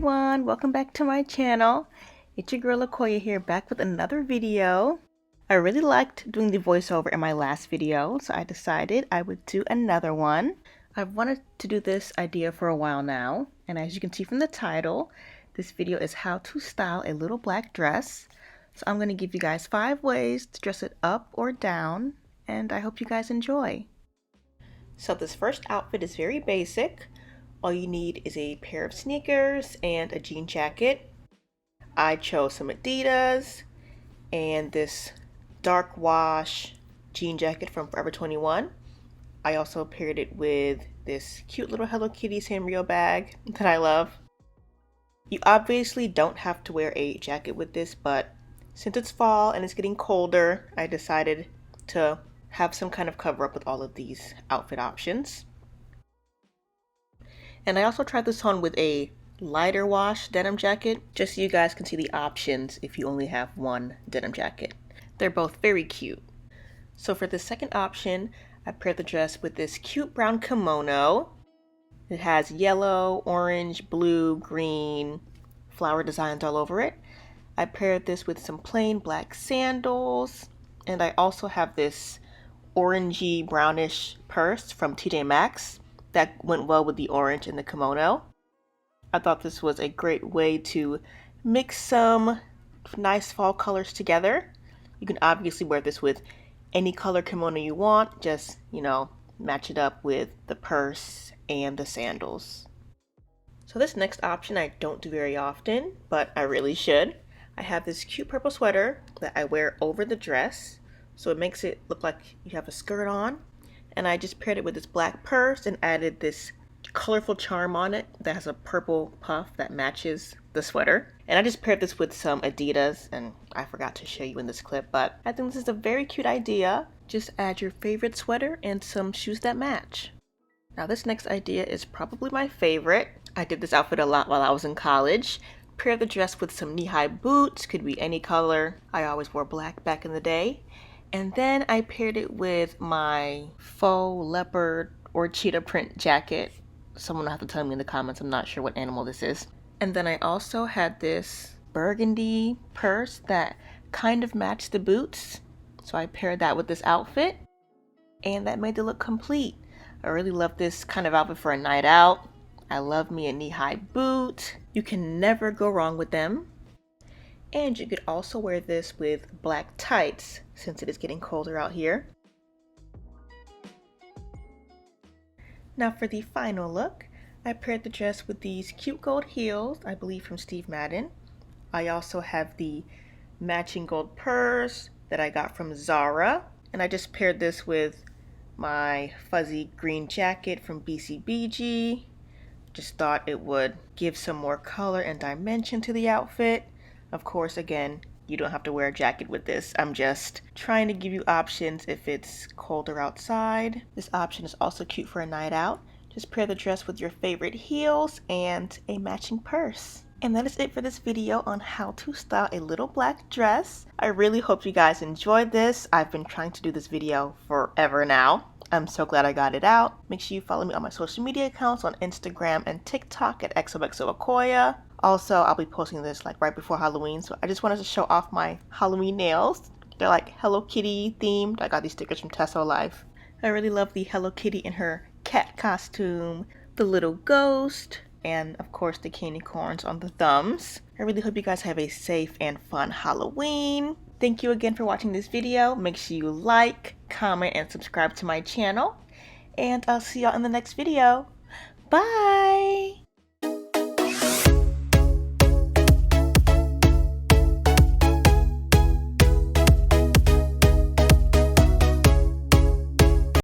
everyone, welcome back to my channel. It's your girl A.P.C here, back with another video. I really liked doing the voiceover in my last video, so I decided I would do another one. I've wanted to do this idea for a while now, and as you can see from the title, this video is how to style a little black dress. So I'm going to give you guys 5 ways to dress it up or down, and I hope you guys enjoy. So this first outfit is very basic. All you need is a pair of sneakers and a jean jacket. I chose some Adidas and this dark wash jean jacket from Forever 21. I also paired it with this cute little Hello Kitty Sanrio bag that I love. You obviously don't have to wear a jacket with this, but since it's fall and it's getting colder, I decided to have some kind of cover up with all of these outfit options. And I also tried this on with a lighter wash denim jacket, just so you guys can see the options if you only have one denim jacket. They're both very cute. So for the second option, I paired the dress with this cute brown kimono. It has yellow, orange, blue, green, flower designs all over it. I paired this with some plain black sandals, and I also have this orangey brownish purse from TJ Maxx that went well with the orange and the kimono. I thought this was a great way to mix some nice fall colors together. You can obviously wear this with any color kimono you want, just, match it up with the purse and the sandals. So this next option I don't do very often, but I really should. I have this cute purple sweater that I wear over the dress, so it makes it look like you have a skirt on. And I just paired it with this black purse and added this colorful charm on it that has a purple puff that matches the sweater. And I just paired this with some Adidas, and I forgot to show you in this clip, but I think this is a very cute idea. Just add your favorite sweater and some shoes that match. Now this next idea is probably my favorite. I did this outfit a lot while I was in college. Pair the dress with some knee-high boots, could be any color. I always wore black back in the day. And then I paired it with my faux leopard or cheetah print jacket. Someone will have to tell me in the comments, I'm not sure what animal this is. And then I also had this burgundy purse that kind of matched the boots. So I paired that with this outfit, and that made it look complete. I really love this kind of outfit for a night out. I love me a knee-high boot. You can never go wrong with them. And you could also wear this with black tights since it is getting colder out here. Now for the final look, I paired the dress with these cute gold heels, I believe from Madden. I also have the matching gold purse that I got from Zara. And I just paired this with my fuzzy green jacket from BCBG. Just thought it would give some more color and dimension to the outfit. Of course, again, you don't have to wear a jacket with this. I'm just trying to give you options if it's colder outside. This option is also cute for a night out. Just pair the dress with your favorite heels and a matching purse. And that is it for this video on how to style a little black dress. I really hope you guys enjoyed this. I've been trying to do this video forever now. I'm so glad I got it out. Make sure you follow me on my social media accounts on Instagram and TikTok at xo.aquoia. Also, I'll be posting this right before Halloween, so I just wanted to show off my Halloween nails. They're like Hello Kitty themed. I got these stickers from Tesso Life. I really love the Hello Kitty in her cat costume, the little ghost, and of course the candy corns on the thumbs. I really hope you guys have a safe and fun Halloween. Thank you again for watching this video. Make sure you like, comment, and subscribe to my channel. And I'll see y'all in the next video. Bye!